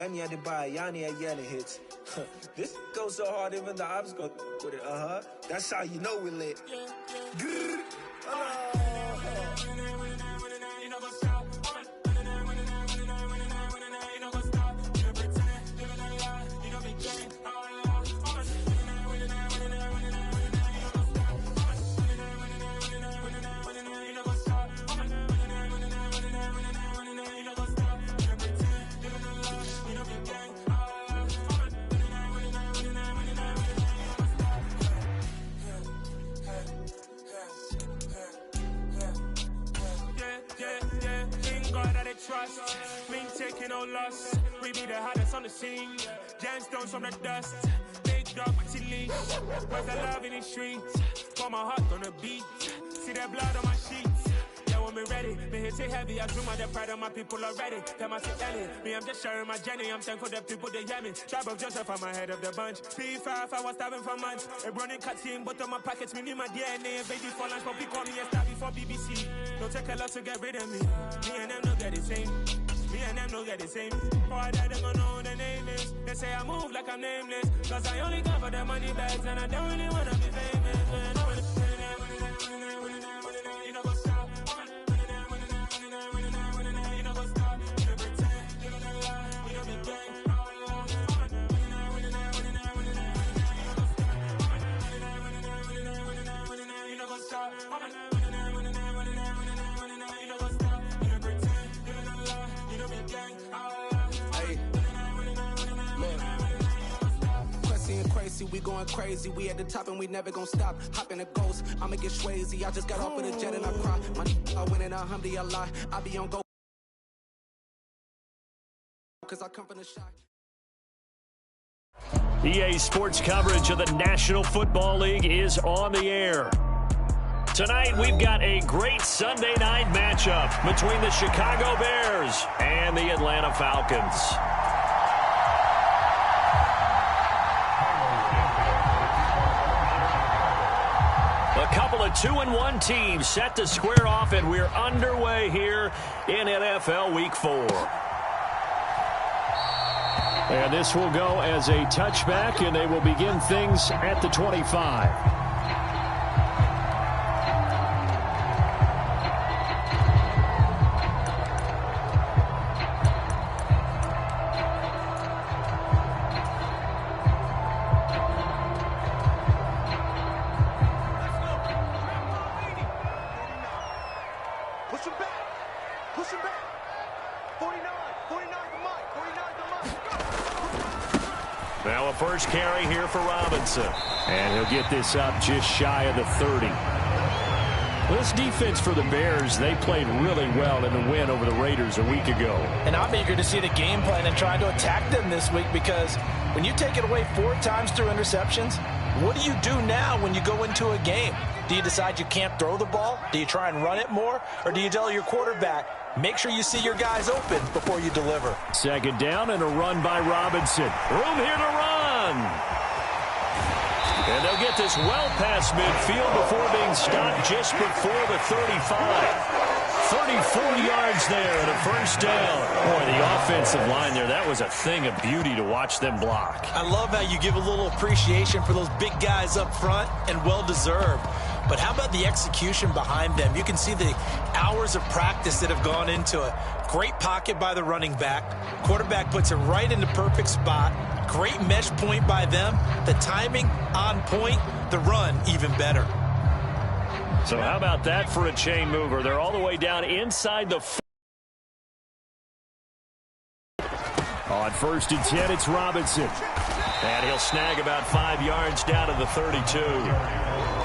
Yanni had to buy Yanni at Yanni hits. This goes so hard, even the ops go with it. That's how you know we lit. Trust, mean taking no loss. We be the hottest on the scene. Gemstones from the dust. Big dog with your leash. Where's the love in the streets? Got my heart on the beat. See that blood on my sheets. Yeah, when we ready, me hit it heavy. I do my pride of my people already. Them I see Ellie. Me, I'm just sharing my journey. I'm thankful the people they hear me. Tribe of Joseph, I'm ahead of the bunch. P5, I was starving for months. A running cutscene, but on my pockets, me need my DNA. Baby for lunch, but we call me a star before BBC. Don't take a lot to get rid of me. Me and them don't get the same. Me and them don't get the same. Boy, that they gonna know who the name is. They say I move like I'm nameless. Cause I only got for the money bags and I don't really wanna be famous. You know what's up? You know what's up? You don't pretend. You don't lie. You don't be gay. You know what's up? We going crazy, we at the top and we never gonna stop. Hop in a ghost, I'ma get swayzy. I just got off of the jet and I cry. My I win in a Humvee a lot. I be on go cause I come from the shot. EA Sports coverage of the National Football League is on the air. Tonight we've got a great Sunday night matchup between the Chicago Bears and the Atlanta Falcons. A couple of 2-1 teams set to square off, and we're underway here in NFL Week 4. And this will go as a touchback, and they will begin things at the 25. Now a first carry here for Robinson. And he'll get this up just shy of the 30. Well, this defense for the Bears, they played really well in the win over the Raiders a week ago. And I'm eager to see the game plan and try to attack them this week, because when you take it away 4 times through interceptions, what do you do now when you go into a game? Do you decide you can't throw the ball? Do you try and run it more? Or do you tell your quarterback, make sure you see your guys open before you deliver? Second down and a run by Robinson. Room here to run. And they'll get this well past midfield before being stopped just before the 35. 34 yards there and a first down. Boy, the offensive line there, that was a thing of beauty to watch them block. I love how you give a little appreciation for those big guys up front, and well-deserved. But how about the execution behind them? You can see the hours of practice that have gone into it. Great pocket by the running back. Quarterback puts it right in the perfect spot. Great mesh point by them. The timing on point. The run even better. So how about that for a chain mover? They're all the way down inside the... On 1st and 10, it's Robinson. And he'll snag about 5 yards down to the 32.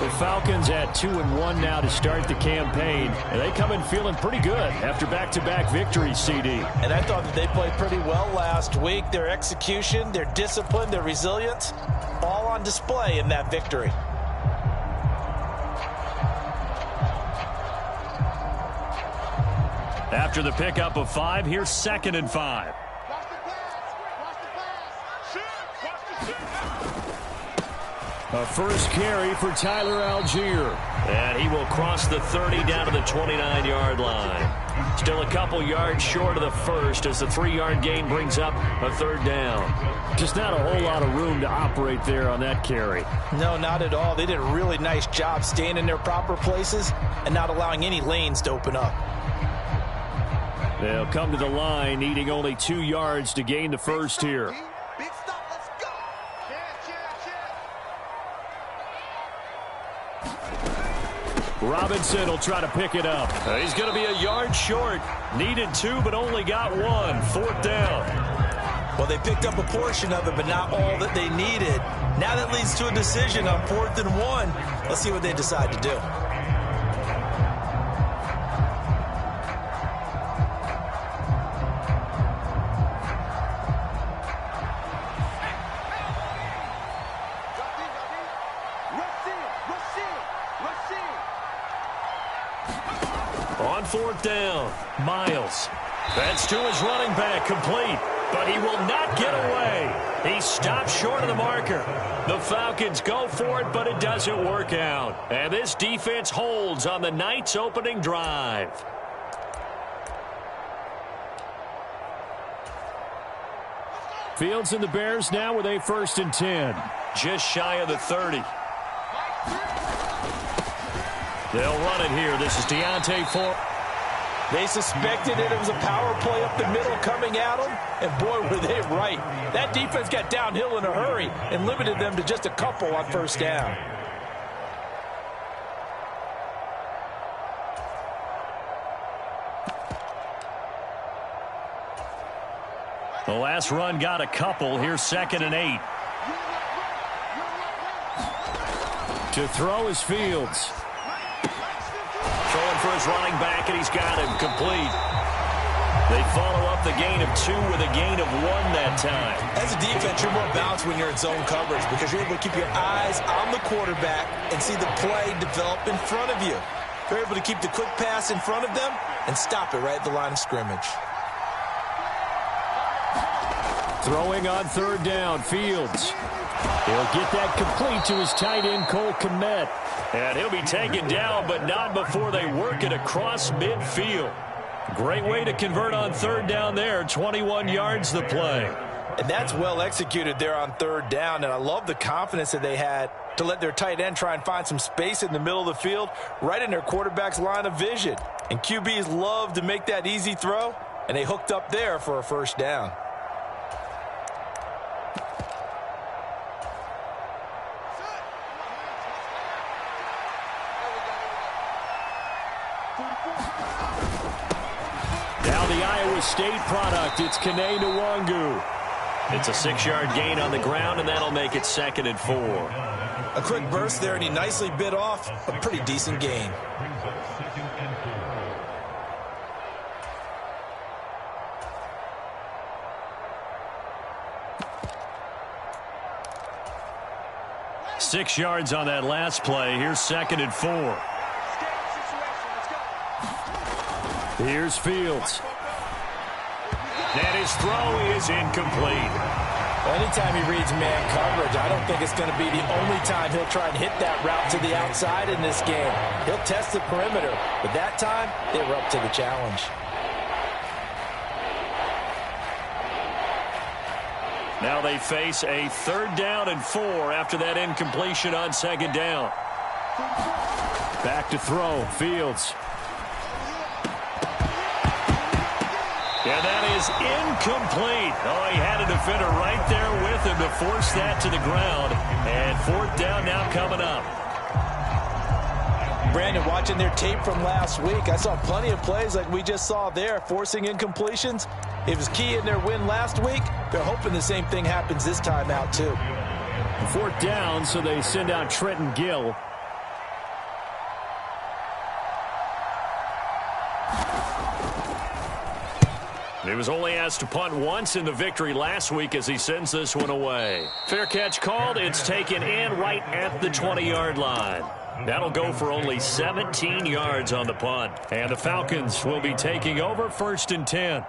The Falcons at 2-1 now to start the campaign. And they come in feeling pretty good after back-to-back victories, CD. And I thought that they played pretty well last week. Their execution, their discipline, their resilience, all on display in that victory. After the pickup of 5, here's 2nd and 5. A first carry for Tyler Algier. And he will cross the 30 down to the 29-yard line. Still a couple yards short of the first as the 3-yard gain brings up a 3rd down. Just not a whole lot of room to operate there on that carry. No, not at all. They did a really nice job staying in their proper places and not allowing any lanes to open up. They'll come to the line, needing only 2 yards to gain the first here. Big stop, let's go. Robinson will try to pick it up. He's going to be a yard short. Needed 2, but only got 1. 4th down. Well, they picked up a portion of it, but not all that they needed. Now that leads to a decision on 4th and 1. Let's see what they decide to do. On 4th down, Miles. That's to his running back, complete. But he will not get away. He stops short of the marker. The Falcons go for it, but it doesn't work out. And this defense holds on the night's opening drive. Fields and the Bears now with a 1st and 10. Just shy of the 30. They'll run it here. This is Deontay Ford. They suspected it was a power play up the middle coming at them, and boy, were they right. That defense got downhill in a hurry and limited them to just a couple on 1st down. The last run got a couple. Here's 2nd and 8. To throw is Fields. Throwing for his running back, and he's got him complete. They follow up the gain of 2 with a gain of 1 that time. As a defense, you're more balanced when you're in zone coverage because you're able to keep your eyes on the quarterback and see the play develop in front of you. You're able to keep the quick pass in front of them and stop it right at the line of scrimmage. Throwing on 3rd down, Fields. He'll get that complete to his tight end, Cole Kmet. And he'll be taken down, but not before they work it across midfield. Great way to convert on 3rd down there. 21 yards the play. And that's well executed there on 3rd down. And I love the confidence that they had to let their tight end try and find some space in the middle of the field, right in their quarterback's line of vision. And QBs love to make that easy throw, and they hooked up there for a 1st down. Now the Iowa State product, it's Kene Nwangu. It's a 6-yard gain on the ground, and that'll make it 2nd and 4. A quick burst there, and he nicely bit off a pretty decent gain. Six yards on that last play. Here's 2nd and 4. Here's Fields. And his throw is incomplete. Anytime he reads man coverage, I don't think it's going to be the only time he'll try and hit that route to the outside in this game. He'll test the perimeter, but that time they were up to the challenge. Now they face a 3rd down and 4 after that incompletion on 2nd down. Back to throw, Fields. And that is incomplete. Oh, he had a defender right there with him to force that to the ground. And 4th down now coming up. Brandon, watching their tape from last week, I saw plenty of plays like we just saw there, forcing incompletions. It was key in their win last week. They're hoping the same thing happens this time out, too. 4th down, so they send out Trenton Gill. He was only asked to punt once in the victory last week as he sends this one away. Fair catch called. It's taken in right at the 20-yard line. That'll go for only 17 yards on the punt. And the Falcons will be taking over 1st and 10.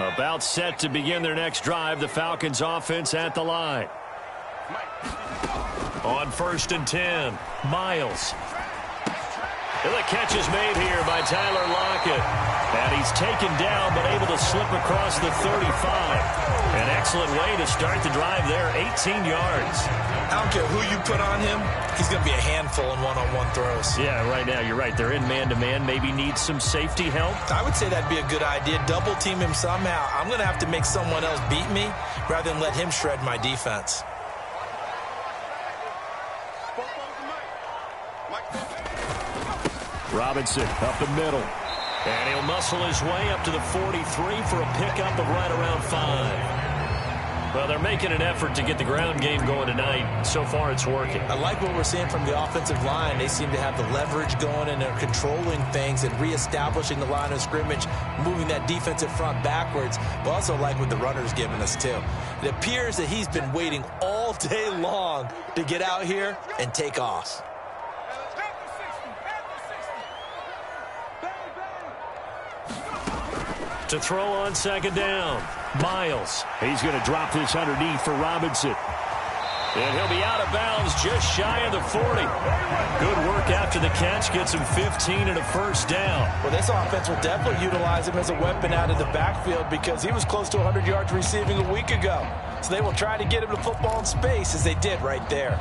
About set to begin their next drive. The Falcons offense at the line. On 1st and 10, Miles. And the catch is made here by Tyler Lockett. And he's taken down but able to slip across the 35. An excellent way to start the drive there, 18 yards. I don't care who you put on him, he's going to be a handful in one-on-one throws. Yeah, right now you're right. They're in man-to-man. Maybe need some safety help. I would say that'd be a good idea. Double team him somehow. I'm going to have to make someone else beat me rather than let him shred my defense. Robinson up the middle. And he'll muscle his way up to the 43 for a pickup of right around 5. Well, they're making an effort to get the ground game going tonight. So far, it's working. I like what we're seeing from the offensive line. They seem to have the leverage going, and they're controlling things and reestablishing the line of scrimmage, moving that defensive front backwards. But also like what the runner's giving us, too. It appears that he's been waiting all day long to get out here and take off. To throw on 2nd down, Miles. He's going to drop this underneath for Robinson. And he'll be out of bounds just shy of the 40. Good work after the catch. Gets him 15 and a 1st down. Well, this offense will definitely utilize him as a weapon out of the backfield because he was close to 100 yards receiving a week ago. So they will try to get him the football in space as they did right there.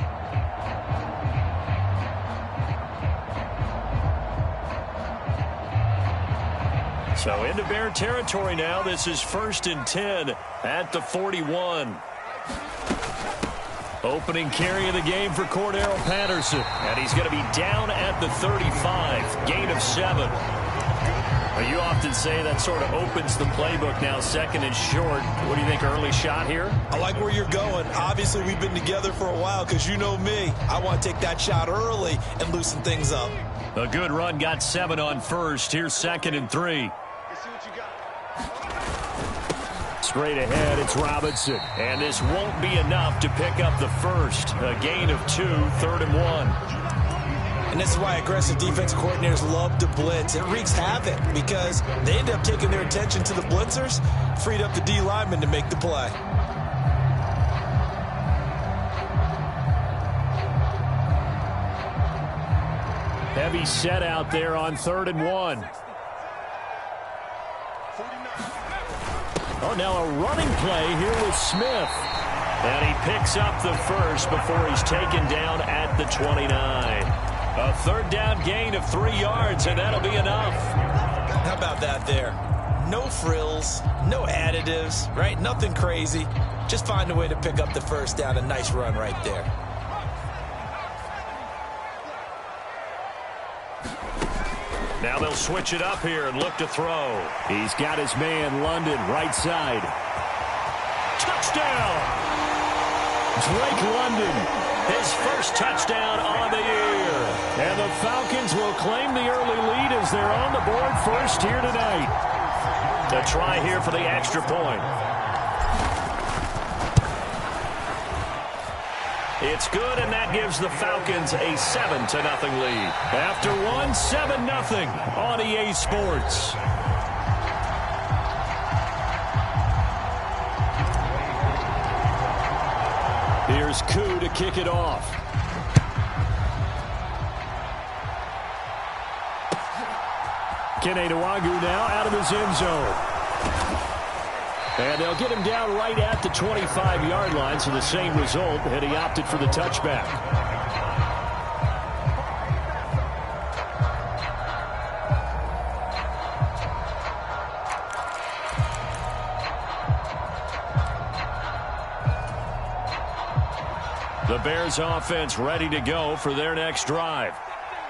So into Bear territory now. This is 1st and 10 at the 41. Opening carry of the game for Cordero Patterson. And he's going to be down at the 35. Gain of 7. Well, you often say that sort of opens the playbook now, 2nd and short. What do you think, early shot here? I like where you're going. Obviously, we've been together for a while because you know me. I want to take that shot early and loosen things up. A good run, got 7 on 1st. Here's 2nd and 3. Straight ahead, it's Robinson. And this won't be enough to pick up the 1st. A gain of 2, 3rd and 1. And this is why aggressive defense coordinators love to blitz. It wreaks havoc because they end up taking their attention to the blitzers, freed up the D lineman to make the play. Heavy set out there on 3rd and 1. Oh, now a running play here with Smith. And he picks up the 1st before he's taken down at the 29. A 3rd down gain of 3 yards, and that'll be enough. How about that there? No frills, no additives, right? Nothing crazy. Just find a way to pick up the 1st down. A nice run right there. Now they'll switch it up here and look to throw. He's got his man, London, right side. Touchdown! Drake London, his 1st touchdown on the year. And the Falcons will claim the early lead as they're on the board first here tonight. A try here for the extra point. It's good, and that gives the Falcons a 7-0 lead. After one, 7-0 on EA Sports. Here's Koo to kick it off. Kene Dawg now out of his end zone. And they'll get him down right at the 25-yard line, so the same result, and he opted for the touchback. The Bears offense ready to go for their next drive.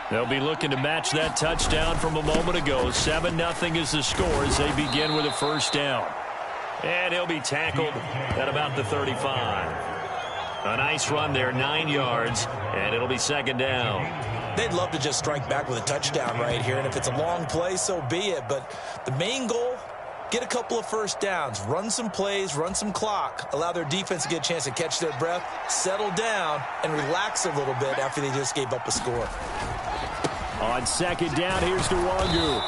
They'll be looking to match that touchdown from a moment ago. 7-0 is the score as they begin with a 1st down. And he'll be tackled at about the 35. A nice run there, 9 yards, and it'll be 2nd down. They'd love to just strike back with a touchdown right here, and if it's a long play, so be it. But the main goal, get a couple of 1st downs, run some plays, run some clock, allow their defense to get a chance to catch their breath, settle down, and relax a little bit after they just gave up a score. On 2nd down, here's Dawg.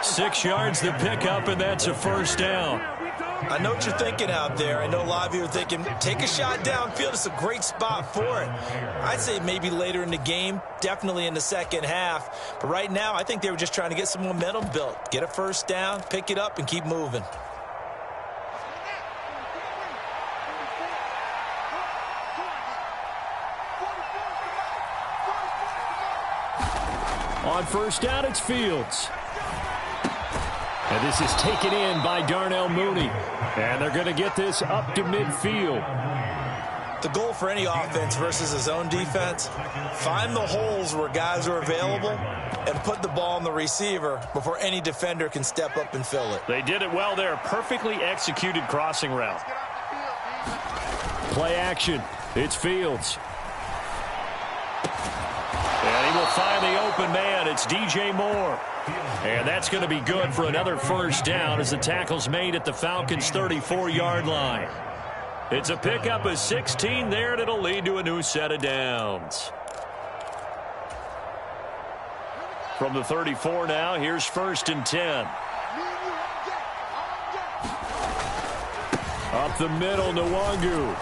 6 yards the pickup, and that's a first down. I know what you're thinking out there. I know a lot of you are thinking, take a shot downfield. It's a great spot for it. I'd say maybe later in the game, definitely in the second half. But right now, I think they were just trying to get some momentum built. Get a first down, pick it up, and keep moving. On first down, it's Fields. And this is taken in by Darnell Mooney. And they're going to get this up to midfield. The goal for any offense versus his own defense, find the holes where guys are available and put the ball on the receiver before any defender can step up and fill it. They did it well there. Perfectly executed crossing route. Play action. It's Fields. And he will find the open man. It's DJ Moore. And that's going to be good for another first down as the tackle's made at the Falcons' 34-yard line. It's a pickup of 16 there, and it'll lead to a new set of downs. From the 34 now, here's 1st and 10. Up the middle, Nwangu.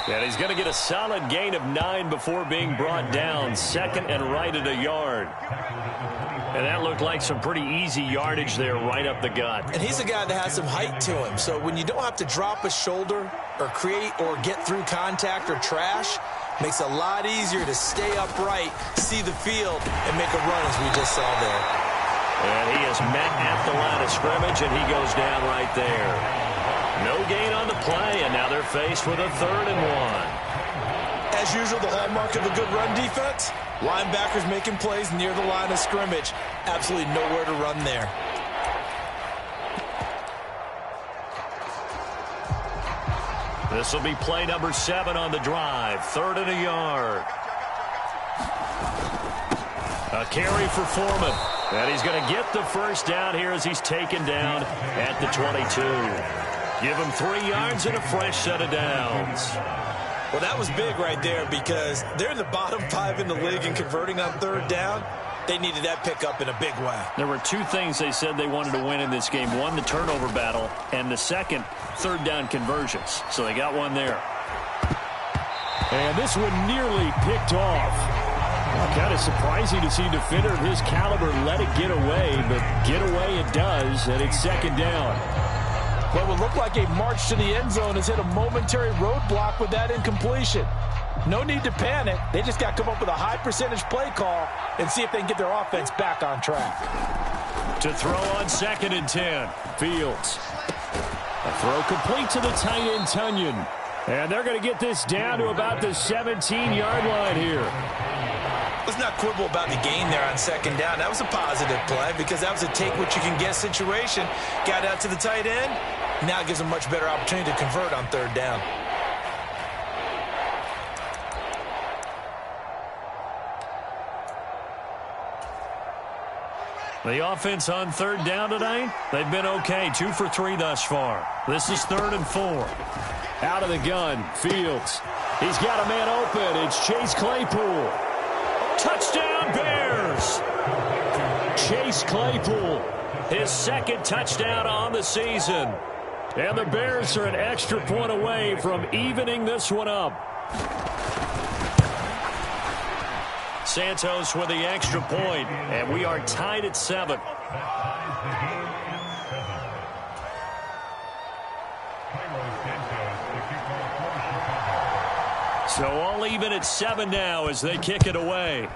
And he's going to get a solid gain of 9 before being brought down. 2nd and right at a yard. And that looked like some pretty easy yardage there right up the gut. And he's a guy that has some height to him. So when you don't have to drop a shoulder or create or get through contact or trash, makes it a lot easier to stay upright, see the field, and make a run as we just saw there. And he is met at the line of scrimmage, and he goes down right there. No gain on the play, and now they're faced with a 3rd and 1. As usual, the hallmark of a good run defense, linebackers making plays near the line of scrimmage. Absolutely nowhere to run there. This will be play number 7 on the drive. 3rd and a yard. A carry for Foreman. And he's going to get the first down here as he's taken down at the 22. Give him 3 yards and a fresh set of downs. Well, that was big right there because they're in the bottom 5 in the league and converting on 3rd down. They needed that pickup in a big way. There were 2 things they said they wanted to win in this game. One, the turnover battle, and the second, 3rd down conversions. So they got one there. And this one nearly picked off. Kind of surprising to see a defender of his caliber let it get away, but get away it does, and it's 2nd down. What would look like a march to the end zone has hit a momentary roadblock with that incompletion. No need to panic. They just got to come up with a high percentage play call and see if they can get their offense back on track. To throw on 2nd and 10. Fields. A throw complete to the tight end, Tunyon. And they're going to get this down to about the 17-yard line here. Let's not quibble about the gain there on 2nd down. That was a positive play because that was a take-what-you-can-get situation. Got out to the tight end. Now it gives them a much better opportunity to convert on 3rd down. The offense on 3rd down tonight, they've been okay. 2 for 3 thus far. This is 3rd and 4. Out of the gun, Fields. He's got a man open. It's Chase Claypool. Touchdown, Bears! Chase Claypool, his 2nd touchdown on the season. And the Bears are an extra point away from evening this one up. Santos with the extra point, and we are tied at 7. So all even at 7 now as they kick it away.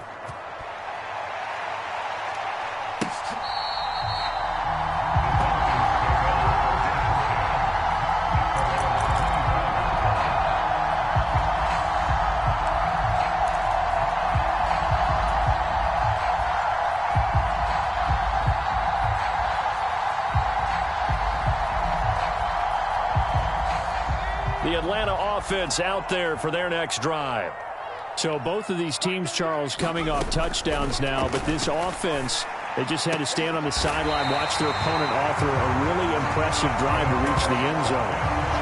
The Atlanta offense out there for their next drive. So both of these teams, Charles, coming off touchdowns now, but this offense, they just had to stand on the sideline, watch their opponent author a really impressive drive to reach the end zone.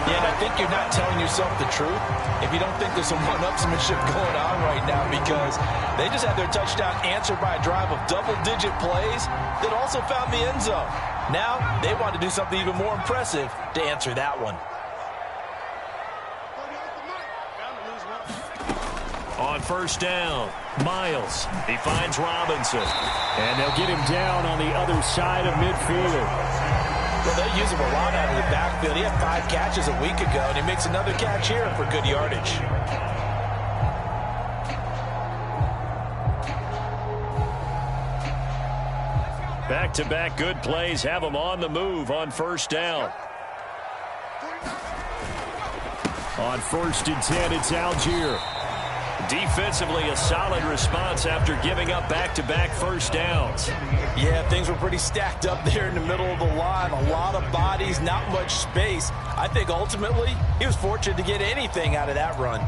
Yeah, and I think you're not telling yourself the truth if you don't think there's some one-upsmanship going on right now, because they just had their touchdown answered by a drive of double-digit plays that also found the end zone. Now they want to do something even more impressive to answer that one. On first down, Miles. He finds Robinson. And they'll get him down on the other side of midfield. Well, they'll use him a lot out of the backfield. He had 5 catches a week ago, and he makes another catch here for good yardage. Back-to-back good plays have him on the move on first down. On 1st and 10, it's Algier. Defensively, a solid response after giving up back-to-back first downs. Yeah, things were pretty stacked up there in the middle of the line. A lot of bodies, not much space. I think ultimately he was fortunate to get anything out of that run.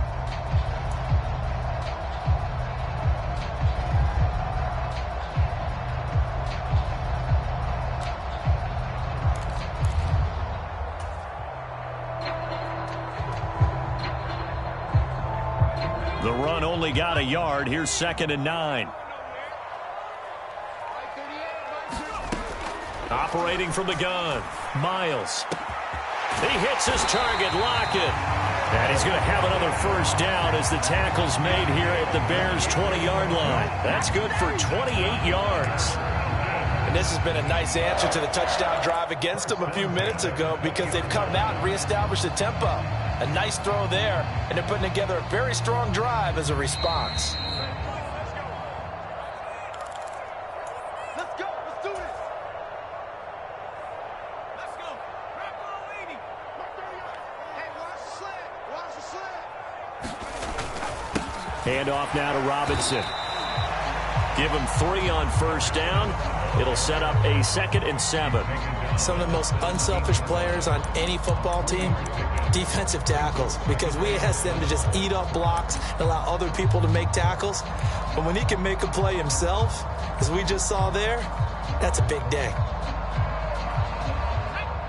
The run only got a yard. Here's 2nd and 9. Operating from the gun, Miles. He hits his target, Lockett. And he's going to have another first down as the tackle's made here at the Bears' 20-yard line. That's good for 28 yards. And this has been a nice answer to the touchdown drive against them a few minutes ago, because they've come out and reestablished the tempo. A nice throw there, and they're putting together a very strong drive as a response. Let's go. Let's do this. Let's go. Hey, watch the sled. Watch the sled. Handoff now to Robinson. Give him 3 on first down. It'll set up a 2nd and 7. Some of the most unselfish players on any football team, defensive tackles, because we ask them to just eat up blocks and allow other people to make tackles. But when he can make a play himself, as we just saw there, that's a big day.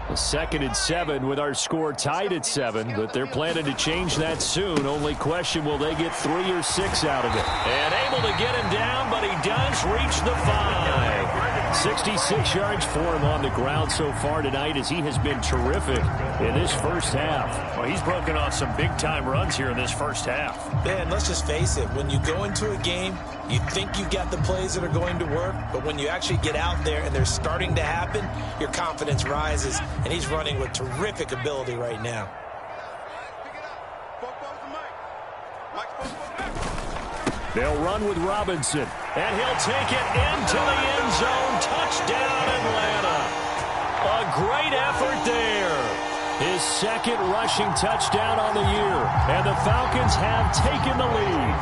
A 2nd and 7 with our score tied at 7, but they're planning to change that soon. Only question, will they get 3 or 6 out of it? And able to get him down, but he does reach the 5. 66 yards for him on the ground so far tonight, as he has been terrific in this first half. Well, he's broken off some big-time runs here in this first half. Man, let's just face it. When you go into a game, you think you've got the plays that are going to work, but when you actually get out there and they're starting to happen, your confidence rises, and he's running with terrific ability right now. They'll run with Robinson, and he'll take it into the end zone. Touchdown, Atlanta. A great effort there. His 2nd rushing touchdown on the year, and the Falcons have taken the lead.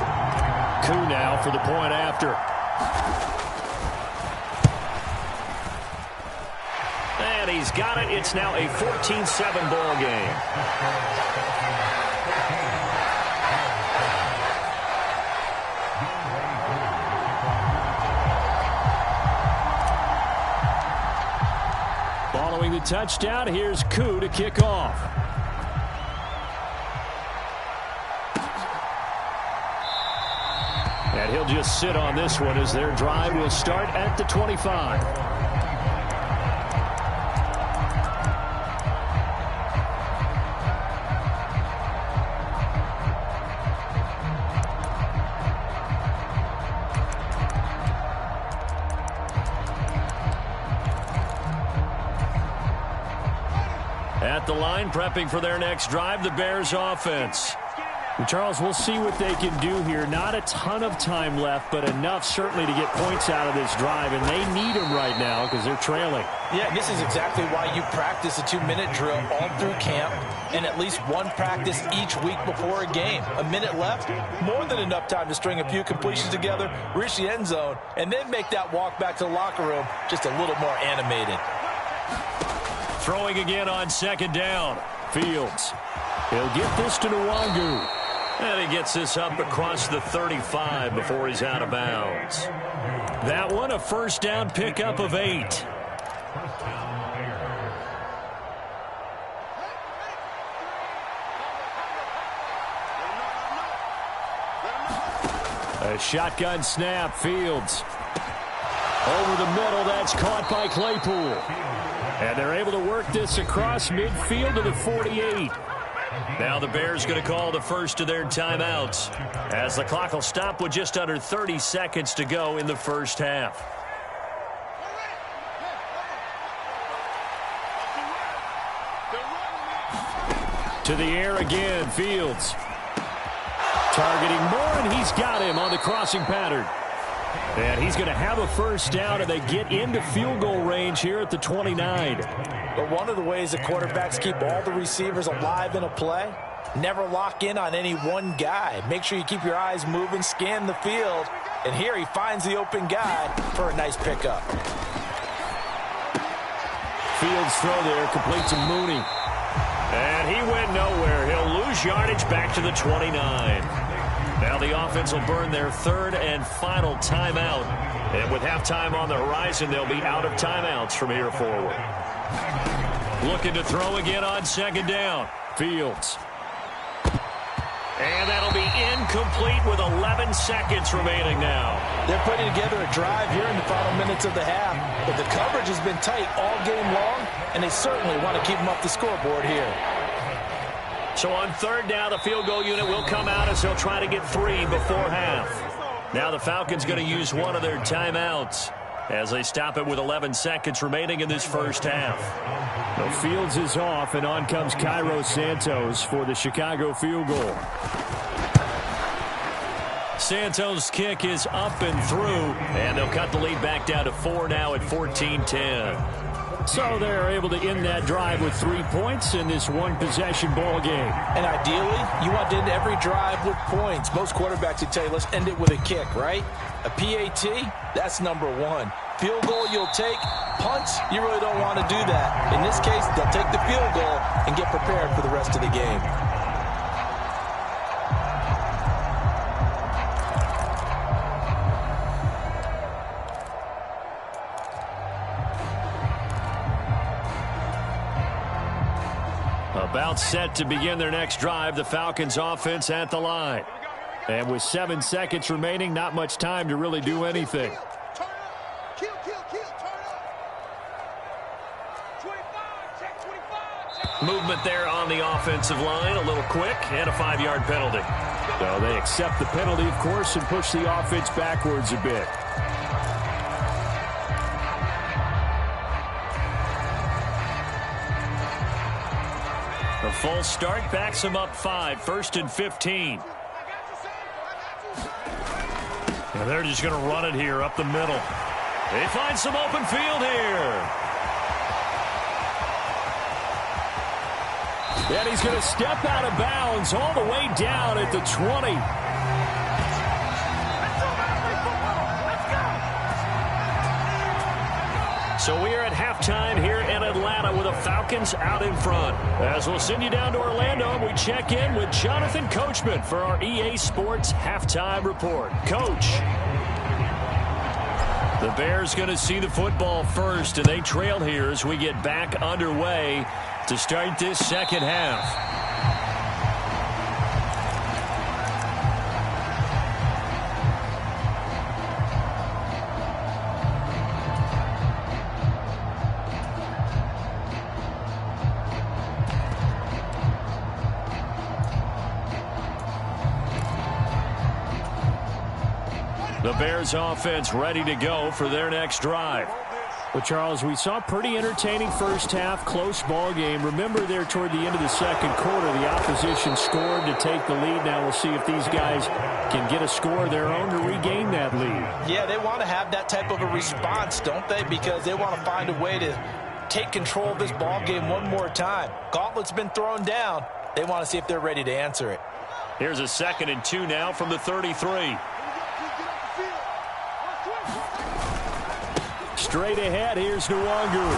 Koo now for the point after. And he's got it. It's now a 14-7 ball game. Following the touchdown, here's Koo to kick off. And he'll just sit on this one as their drive will start at the 25. At the line, prepping for their next drive, the Bears offense. And Charles, we'll see what they can do here. Not a ton of time left, but enough certainly to get points out of this drive, and they need them right now because they're trailing. Yeah, this is exactly why you practice a 2-minute drill all through camp, and at least one practice each week before a game. A minute left, more than enough time to string a few completions together, reach the end zone, and then make that walk back to the locker room just a little more animated. Throwing again on 2nd down. Fields. He'll get this to Nwangu. And he gets this up across the 35 before he's out of bounds. That one, a first down pickup of 8. A shotgun snap, Fields. Over the middle, that's caught by Claypool. And they're able to work this across midfield to the 48. Now the Bears going to call the first of their timeouts as the clock will stop with just under 30 seconds to go in the first half. To the air again, Fields. Targeting Moore, and he's got him on the crossing pattern. And he's going to have a first down, and they get into field goal range here at the 29. But one of the ways that quarterbacks keep all the receivers alive in a play, never lock in on any one guy. Make sure you keep your eyes moving, scan the field. And here he finds the open guy for a nice pickup. Fields throw there, complete to Mooney. And he went nowhere. He'll lose yardage back to the 29. Now the offense will burn their third and final timeout. And with halftime on the horizon, they'll be out of timeouts from here forward. Looking to throw again on second down. Fields. And that'll be incomplete with 11 seconds remaining now. They're putting together a drive here in the final minutes of the half. But the coverage has been tight all game long, and they certainly want to keep them off the scoreboard here. So on third down, the field goal unit will come out as they'll try to get 3 before half. Now the Falcons going to use one of their timeouts as they stop it with 11 seconds remaining in this first half. The Fields is off, and on comes Cairo Santos for the Chicago field goal. Santos' kick is up and through, and they'll cut the lead back down to 4 now at 14-10. So they're able to end that drive with 3 points in this one-possession ball game. And ideally, you want to end every drive with points. Most quarterbacks would tell you, let's end it with a kick, right? A PAT, that's number 1. Field goal you'll take. Punts, you really don't want to do that. In this case, they'll take the field goal and get prepared for the rest of the game. About set to begin their next drive, the Falcons offense at the line. And with 7 seconds remaining, not much time to really do anything. Movement there on the offensive line, a little quick, and a 5-yard penalty. So they accept the penalty, of course, and push the offense backwards a bit. A full start backs them up 5, 1st and 15. And they're just going to run it here up the middle. They find some open field here. And he's going to step out of bounds all the way down at the 20. So we are at halftime here in Atlanta with the Falcons out in front. As we'll send you down to Orlando, we check in with Jonathan Coachman for our EA Sports Halftime Report. Coach. The Bears going to see the football first, and they trail here as we get back underway to start this second half. The Bears offense ready to go for their next drive. Well, Charles, we saw a pretty entertaining first half, close ball game. Remember there toward the end of the second quarter, the opposition scored to take the lead. Now we'll see if these guys can get a score of their own to regain that lead. Yeah, they want to have that type of a response, don't they? Because they want to find a way to take control of this ball game one more time. Gauntlet's been thrown down. They want to see if they're ready to answer it. Here's a 2nd and 2 now from the 33. Straight ahead, here's Nwangu.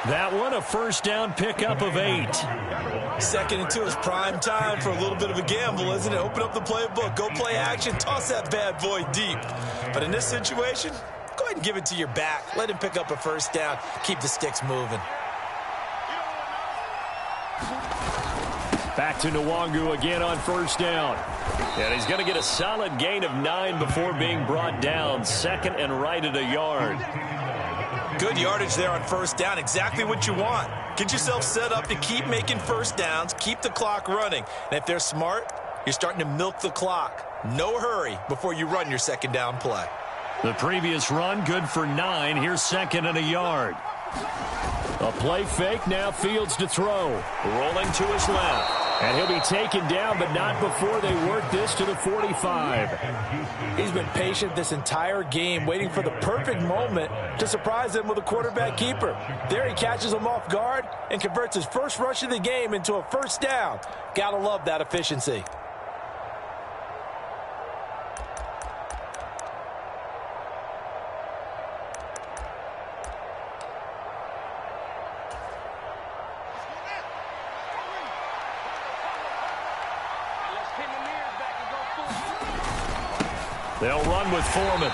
That one, a first down pickup of 8. 2nd and 2 is prime time for a little bit of a gamble, isn't it? Open up the playbook, go play action, toss that bad boy deep. But in this situation, go ahead and give it to your back. Let him pick up a first down. Keep the sticks moving. Back to Nwangu again on first down. And he's going to get a solid gain of 9 before being brought down. Second and right at a yard. Good yardage there on first down. Exactly what you want. Get yourself set up to keep making first downs, keep the clock running. And if they're smart, you're starting to milk the clock. No hurry before you run your second down play. The previous run, good for 9. Here's second and a yard. A play fake, now Fields to throw. Rolling to his left. And he'll be taken down, but not before they work this to the 45. He's been patient this entire game, waiting for the perfect moment to surprise him with a quarterback keeper. There he catches him off guard and converts his first rush of the game into a first down. Gotta love that efficiency. They'll run with Foreman.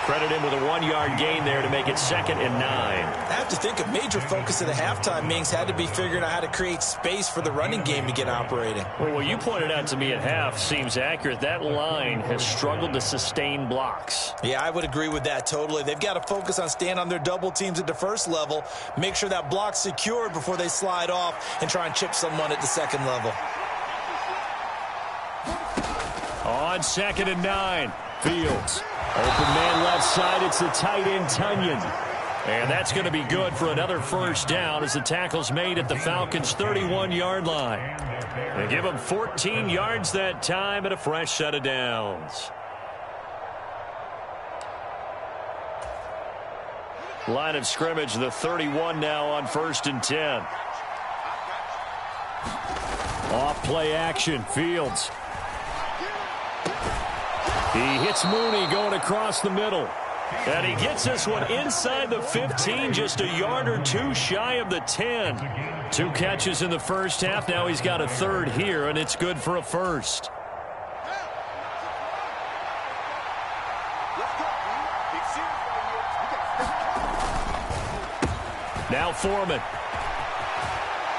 Credit him with a 1-yard gain there to make it second and 9. I have to think a major focus of the halftime Mings had to be figuring out how to create space for the running game to get operating. Well, what you pointed out to me at half seems accurate. That line has struggled to sustain blocks. Yeah, I would agree with that totally. They've got to focus on staying on their double teams at the first level, make sure that block's secured before they slide off and try and chip someone at the second level. On second and 9, Fields. Open man left side, it's the tight end Tunyon. And that's going to be good for another first down as the tackle's made at the Falcons' 31-yard line. They give them 14 yards that time and a fresh set of downs. Line of scrimmage, the 31 now on first and 10. Off play action, Fields. He hits Mooney going across the middle. And he gets this one inside the 15, just a yard or two shy of the 10. 2 catches in the first half. Now he's got a third here, and it's good for a first. Now Foreman.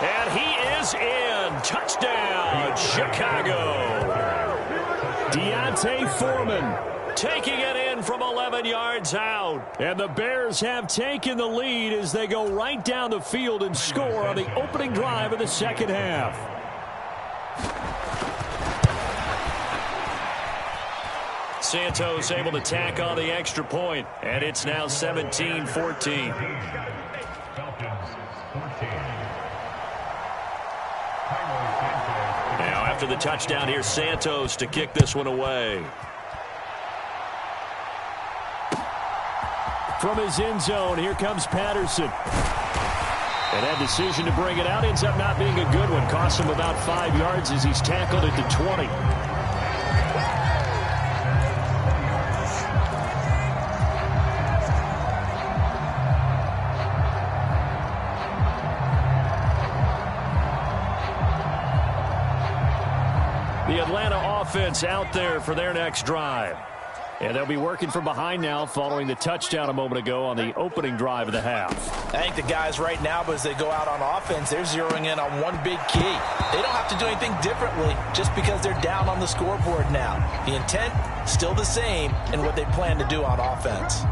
And he is in. Touchdown, Chicago. Deontay Foreman taking it in from 11 yards out. And the Bears have taken the lead as they go right down the field and score on the opening drive of the second half. Santos able to tack on the extra point, and it's now 17-14. Now after the touchdown, here's Santos to kick this one away. From his end zone, here comes Patterson. And that decision to bring it out ends up not being a good one. Costs him about 5 yards as he's tackled at the 20. The Atlanta offense out there for their next drive. And they'll be working from behind now following the touchdown a moment ago on the opening drive of the half. I think the guys right now, as they go out on offense, they're zeroing in on one big key. They don't have to do anything differently just because they're down on the scoreboard now. The intent, still the same in what they plan to do on offense.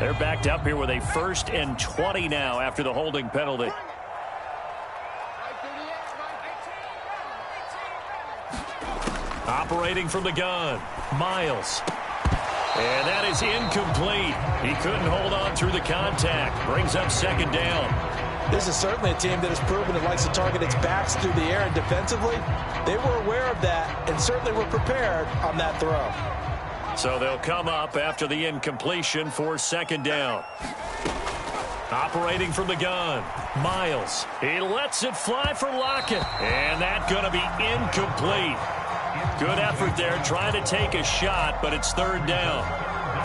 They're backed up here with a 1st and 20 now after the holding penalty. Operating from the gun, Miles. And that is incomplete. He couldn't hold on through the contact. Brings up second down. This is certainly a team that has proven it likes to target its backs through the air, and defensively, they were aware of that and certainly were prepared on that throw. So they'll come up after the incompletion for second down. Operating from the gun, Miles. He lets it fly for Lockett. And that's going to be incomplete. Good effort there trying to take a shot, but it's third down.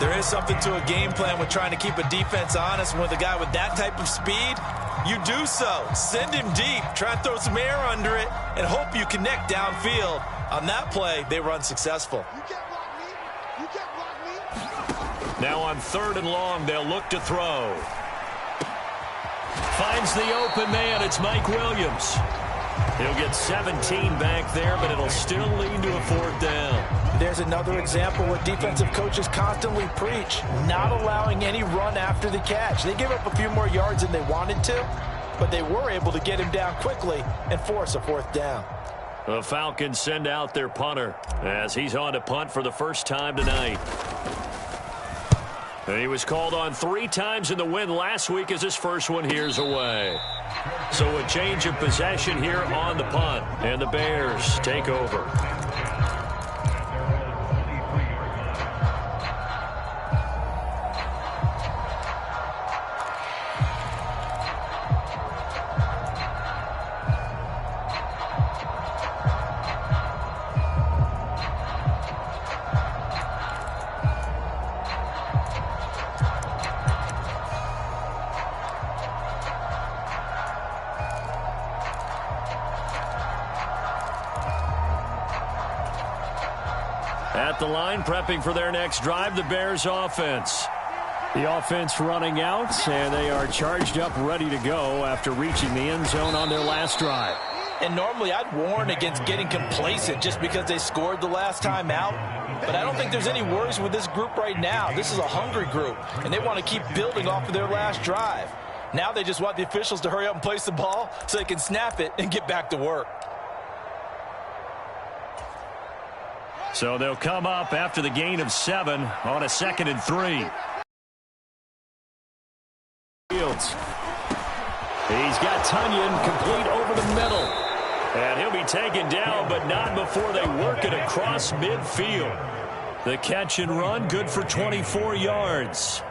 There is something to a game plan with trying to keep a defense honest. With a guy with that type of speed, you do so. Send him deep, try and throw some air under it, and hope you connect downfield. On that play, they were unsuccessful. Now on 3rd and long, they'll look to throw. Finds the open man. It's Mike Williams. He'll get 17 back there, but it'll still lead to a 4th down. There's another example what defensive coaches constantly preach, not allowing any run after the catch. They gave up a few more yards than they wanted to, but they were able to get him down quickly and force a 4th down. The Falcons send out their punter as he's on to punt for the first time tonight. And he was called on 3 times in the win last week as his first one here's away. So a change of possession here on the punt, and the Bears take over. At the line, prepping for their next drive, the Bears offense. The offense running out, and they are charged up, ready to go after reaching the end zone on their last drive. And normally I'd warn against getting complacent just because they scored the last time out. But I don't think there's any worries with this group right now. This is a hungry group, and they want to keep building off of their last drive. Now they just want the officials to hurry up and place the ball so they can snap it and get back to work. So they'll come up after the gain of 7 on a 2nd and 3. Fields. He's got Tunyon complete over the middle. And he'll be taken down, but not before they work it across midfield. The catch and run, good for 24 yards.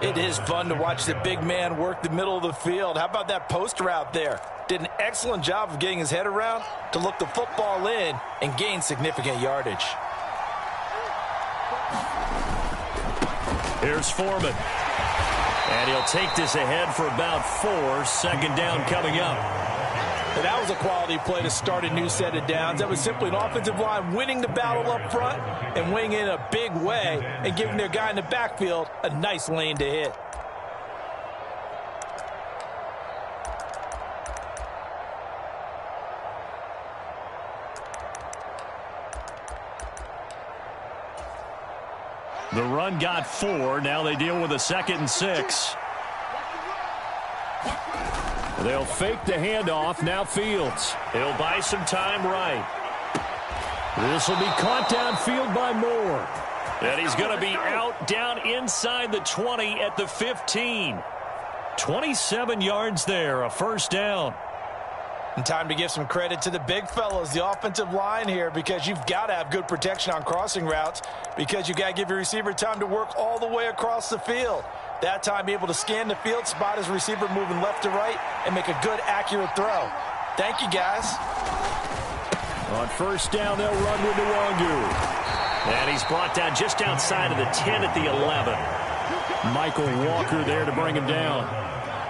It is fun to watch the big man work the middle of the field. How about that post route there? Did an excellent job of getting his head around to look the football in and gain significant yardage. Here's Foreman. And he'll take this ahead for about 4. 2nd down coming up. And that was a quality play to start a new set of downs. That was simply an offensive line winning the battle up front and winning in a big way and giving their guy in the backfield a nice lane to hit. The run got 4. Now they deal with a 2nd and 6. They'll fake the handoff. Now Fields. He'll buy some time right. This will be caught downfield by Moore. And he's going to be out down inside the 20 at the 15. 27 yards there, a 1st down. And time to give some credit to the big fellows, the offensive line here, because you've got to have good protection on crossing routes because you've got to give your receiver time to work all the way across the field. That time, be able to scan the field, spot his receiver moving left to right, and make a good, accurate throw. Thank you, guys. On 1st down, they'll run with Nwangu. And he's brought down just outside of the 10 at the 11. Michael Walker there to bring him down.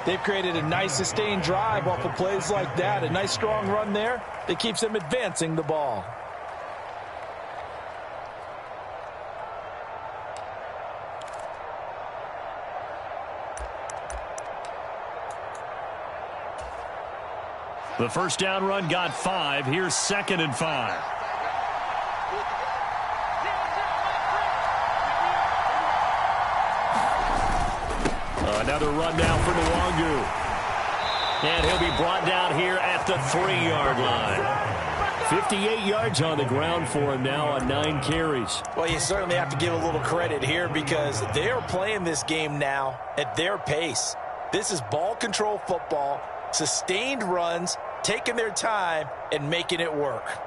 They've created a nice sustained drive off of plays like that. A nice strong run there that keeps them advancing the ball. The 1st down run got 5. Here's 2nd and 5. Another run down for Nwangu. And he'll be brought down here at the 3-yard line. 58 yards on the ground for him now on 9 carries. Well, you certainly have to give a little credit here because they're playing this game now at their pace. This is ball control football, sustained runs, taking their time, and making it work.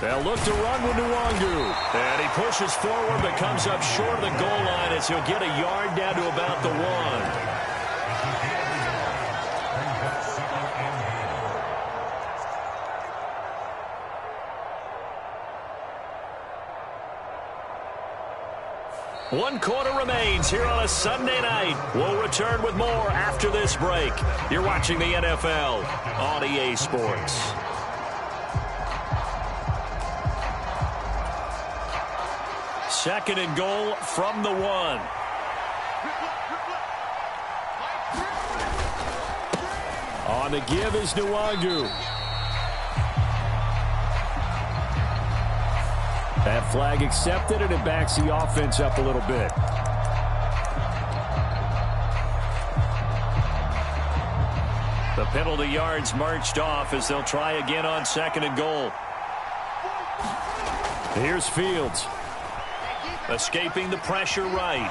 They'll look to run with Nwangu. And he pushes forward but comes up short of the goal line as he'll get a yard down to about the 1. 1 quarter remains here on a Sunday night. We'll return with more after this break. You're watching the NFL on EA Sports. Second and goal from the 1. On the give is Nwangu. That flag accepted, and it backs the offense up a little bit. The penalty yards marched off as they'll try again on second and goal. Here's Fields. Escaping the pressure right.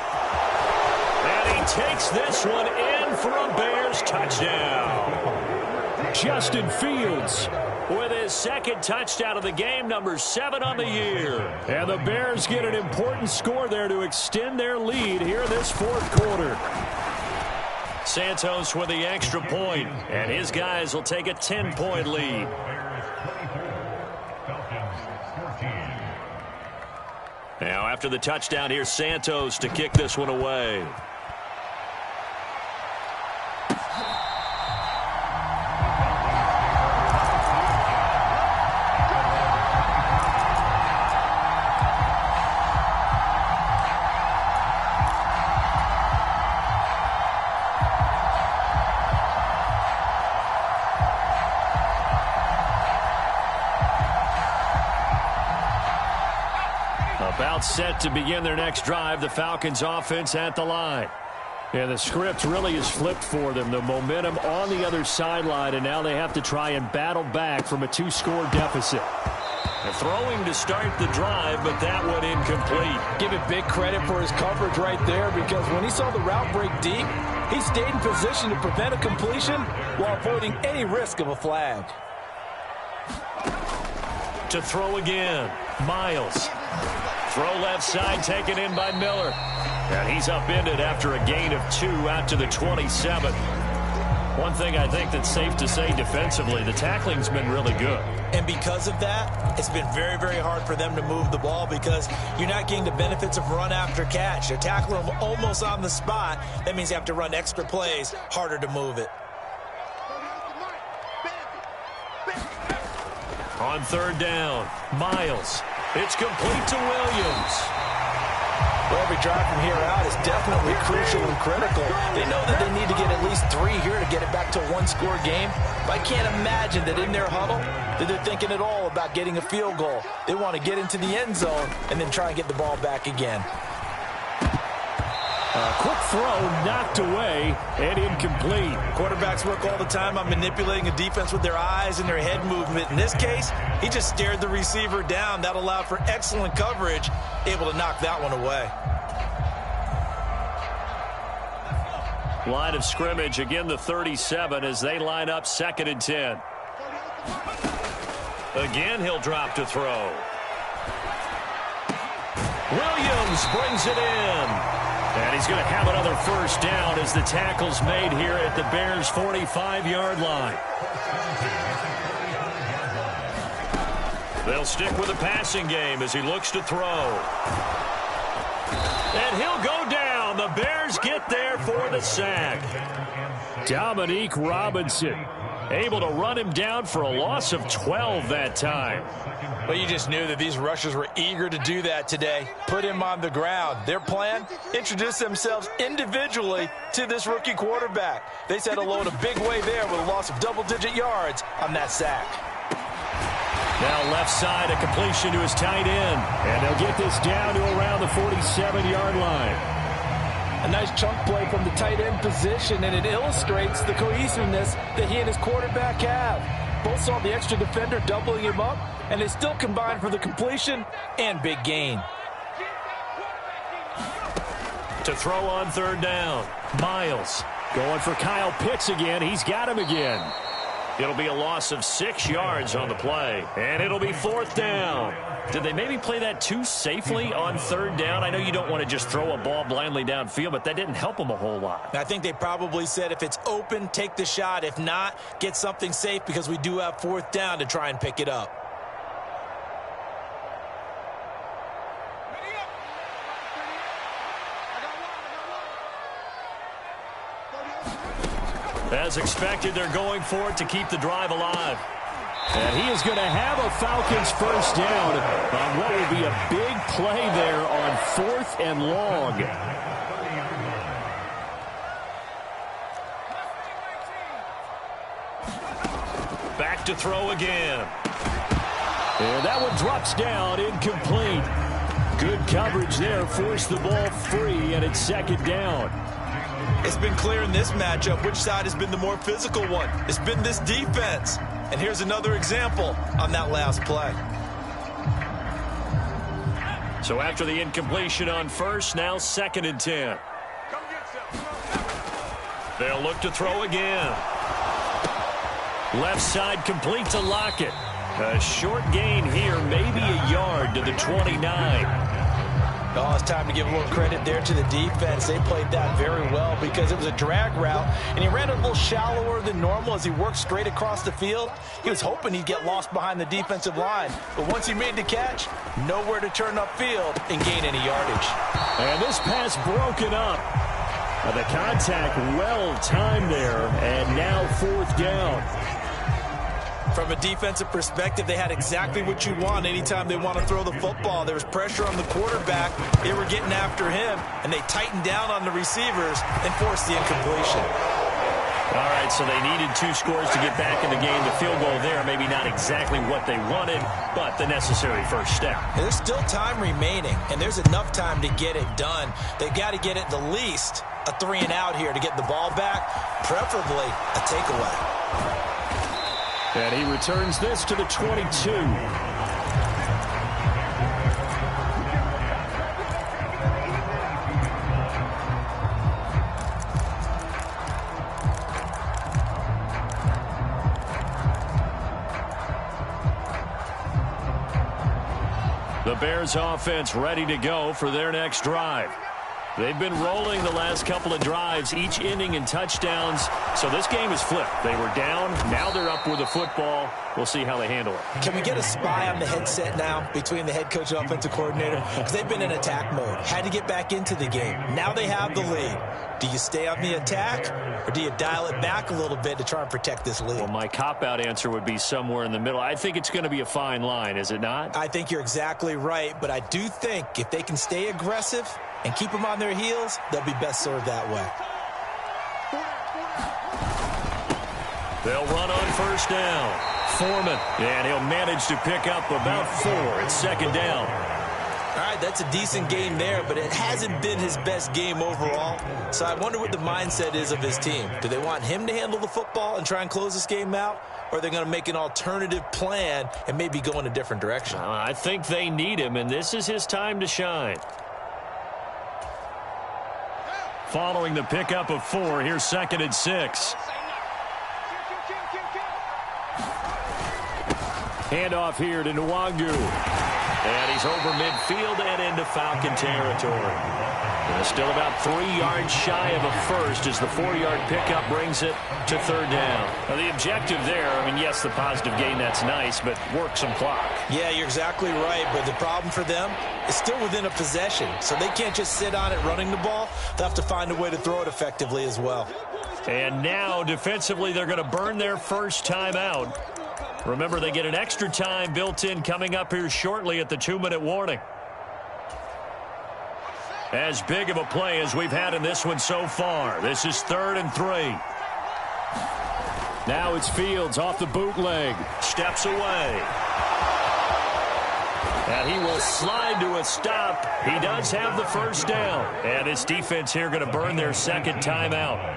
And he takes this one in for a Bears touchdown. Justin Fields with his second touchdown of the game, number 7 on the year. And the Bears get an important score there to extend their lead here in this fourth quarter. Santos with the extra point, and his guys will take a 10-point lead. Now, after the touchdown, here's Santos to kick this one away. About set to begin their next drive, the Falcons offense at the line. And the script really is flipped for them. The momentum on the other sideline, and now they have to try and battle back from a 2-score deficit. They're throwing to start the drive, but that one incomplete. Give it big credit for his coverage right there, because when he saw the route break deep, he stayed in position to prevent a completion while avoiding any risk of a flag. To throw again, Miles. Throw left side, taken in by Miller. And he's upended after a gain of 2 out to the 27. One thing I think that's safe to say defensively, the tackling's been really good. And because of that, it's been very, very hard for them to move the ball because you're not getting the benefits of run after catch. They're tackling them almost on the spot. That means you have to run extra plays, harder to move it. On third down, Miles. It's complete to Williams. Well, every drive from here out is definitely crucial and critical. They know that they need to get at least 3 here to get it back to a 1-score game. But I can't imagine that in their huddle that they're thinking at all about getting a field goal. They want to get into the end zone and then try and get the ball back again. Quick throw knocked away and incomplete. Quarterbacks work all the time on manipulating a defense with their eyes and their head movement. In this case, he just stared the receiver down. That allowed for excellent coverage, able to knock that one away. Line of scrimmage, again the 37 as they line up 2nd and 10. Again, he'll drop to throw. Williams brings it in. And he's going to have another first down as the tackle's made here at the Bears' 45-yard line. They'll stick with the passing game as he looks to throw. And he'll go down. The Bears get there for the sack. Dominique Robinson able to run him down for a loss of 12 that time. Well, you just knew that these rushers were eager to do that today. Put him on the ground. Their plan, introduce themselves individually to this rookie quarterback. They set a load a big way there with a loss of double-digit yards on that sack. Now left side, a completion to his tight end. And they'll get this down to around the 47-yard line. A nice chunk play from the tight end position, and it illustrates the cohesiveness that he and his quarterback have. Both saw the extra defender doubling him up, and they still combined for the completion and big gain. To throw on third down, Miles going for Kyle Pitts again. He's got him again. It'll be a loss of 6 yards on the play, and it'll be 4th down. Did they maybe play that too safely on third down? I know you don't want to just throw a ball blindly downfield, but that didn't help them a whole lot. I think they probably said if it's open, take the shot. If not, get something safe because we do have 4th down to try and pick it up. As expected, they're going for it to keep the drive alive. And he is going to have a Falcons first down on what will be a big play there on 4th and long. Back to throw again. And that one drops down, incomplete. Good coverage there, forced the ball free, and it's 2nd down. It's been clear in this matchup which side has been the more physical one. It's been this defense. And here's another example on that last play. So after the incompletion on first, now 2nd and 10. They'll look to throw again. Left side complete to Lockett. A short gain here, maybe a yard to the 29. Oh, it's time to give a little credit there to the defense. They played that very well because it was a drag route, and he ran a little shallower than normal as he worked straight across the field. He was hoping he'd get lost behind the defensive line, but once he made the catch, nowhere to turn upfield and gain any yardage. And this pass broken up. The contact well timed there, and now 4th down. From a defensive perspective, they had exactly what you want anytime they want to throw the football. There was pressure on the quarterback. They were getting after him, and they tightened down on the receivers and forced the incompletion. All right, so they needed 2 scores to get back in the game. The field goal there, maybe not exactly what they wanted, but the necessary first step. There's still time remaining, and there's enough time to get it done. They've got to get it the least a 3-and-out here to get the ball back, preferably a takeaway. And he returns this to the 22. The Bears offense ready to go for their next drive. They've been rolling the last couple of drives, each ending in touchdowns. So this game is flipped. They were down. Now they're up with the football. We'll see how they handle it. Can we get a spy on the headset now between the head coach and offensive coordinator? Because they've been in attack mode. Had to get back into the game. Now they have the lead. Do you stay on the attack, or do you dial it back a little bit to try and protect this lead? Well, my cop-out answer would be somewhere in the middle. I think it's going to be a fine line, is it not? I think you're exactly right, but I do think if they can stay aggressive and keep them on their heels, they'll be best served that way. They'll run on first down. Foreman, and he'll manage to pick up about 4. It's 2nd down. All right, that's a decent game there, but it hasn't been his best game overall. So I wonder what the mindset is of his team. Do they want him to handle the football and try and close this game out? Or are they going to make an alternative plan and maybe go in a different direction? I think they need him, and this is his time to shine. Following the pickup of 4, here's 2nd and 6. Handoff here to Nwangu. And he's over midfield and into Falcon territory. Still about 3 yards shy of a first as the 4-yard pickup brings it to 3rd down. Now the objective there, I mean, yes, the positive gain, that's nice, but work some clock. Yeah, you're exactly right, but the problem for them is still within a possession, so they can't just sit on it running the ball. They'll have to find a way to throw it effectively as well. And now, defensively, they're going to burn their first timeout. Remember, they get an extra time built in coming up here shortly at the 2-minute warning. As big of a play as we've had in this one so far. This is 3rd and 3. Now it's Fields off the bootleg. Steps away. And he will slide to a stop. He does have the first down. And his defense here going to burn their 2nd timeout.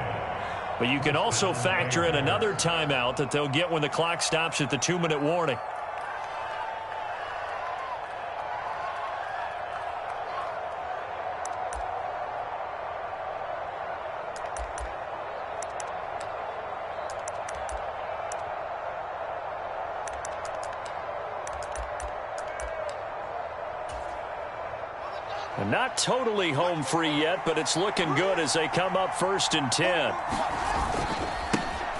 But you can also factor in another timeout that they'll get when the clock stops at the 2-minute warning. And not totally home free yet, but it's looking good as they come up 1st and 10.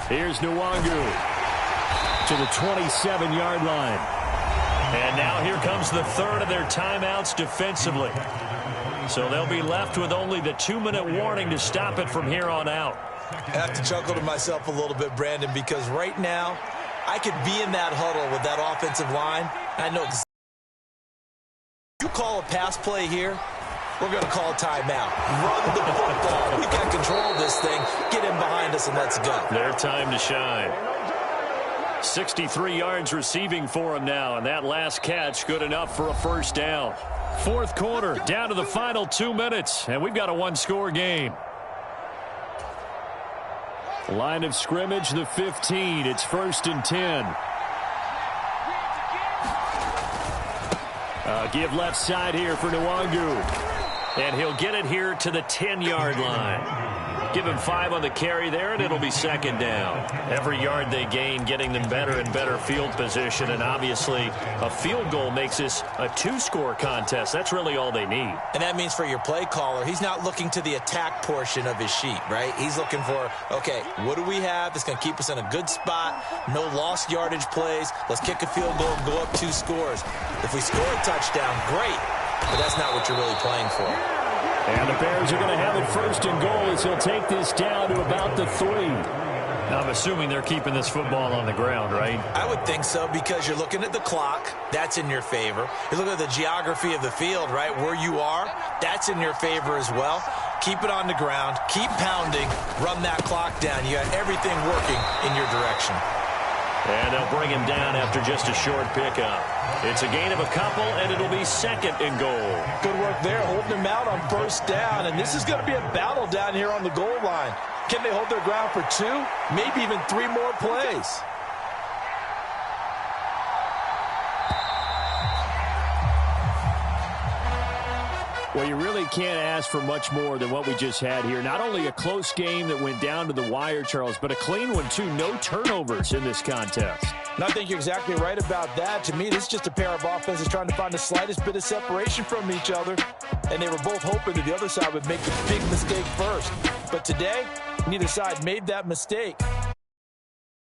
Here's Nwangu to the 27-yard line. And now here comes the 3rd of their timeouts defensively. So they'll be left with only the 2-minute warning to stop it from here on out. I have to chuckle to myself a little bit, Brandon, because right now I could be in that huddle with that offensive line. I know exactly. You call a pass play here, we're going to call a timeout. Run the football. We've got control of this thing. Get in behind us and let's go. Their time to shine. 63 yards receiving for him now, and that last catch good enough for a first down. Fourth quarter, down to the final 2 minutes, and we've got a one-score game. Line of scrimmage, the 15. It's 1st and 10. Give left side here for Nwangu. And he'll get it here to the 10-yard line. Give him 5 on the carry there, and it'll be 2nd down. Every yard they gain, getting them better and better field position. And obviously, a field goal makes this a 2-score contest. That's really all they need. And that means for your play caller, he's not looking to the attack portion of his sheet, right? He's looking for, okay, what do we have that's going to keep us in a good spot? No lost yardage plays. Let's kick a field goal and go up 2 scores. If we score a touchdown, great. But that's not what you're really playing for. And the Bears are going to have it 1st and goal as he'll take this down to about the 3. Now, I'm assuming they're keeping this football on the ground, right? I would think so, because you're looking at the clock. That's in your favor. You're looking at the geography of the field, right? Where you are, that's in your favor as well. Keep it on the ground. Keep pounding. Run that clock down. You got everything working in your direction. And they'll bring him down after just a short pickup. It's a gain of a couple, and it'll be 2nd and goal. Good work there, holding him out on 1st down. And this is going to be a battle down here on the goal line. Can they hold their ground for 2, maybe even 3 more plays? Well, you really can't ask for much more than what we just had here. Not only a close game that went down to the wire, Charles, but a clean one, too. No turnovers in this contest. And I think you're exactly right about that. To me, this is just a pair of offenses trying to find the slightest bit of separation from each other. And they were both hoping that the other side would make the big mistake first. But today, neither side made that mistake.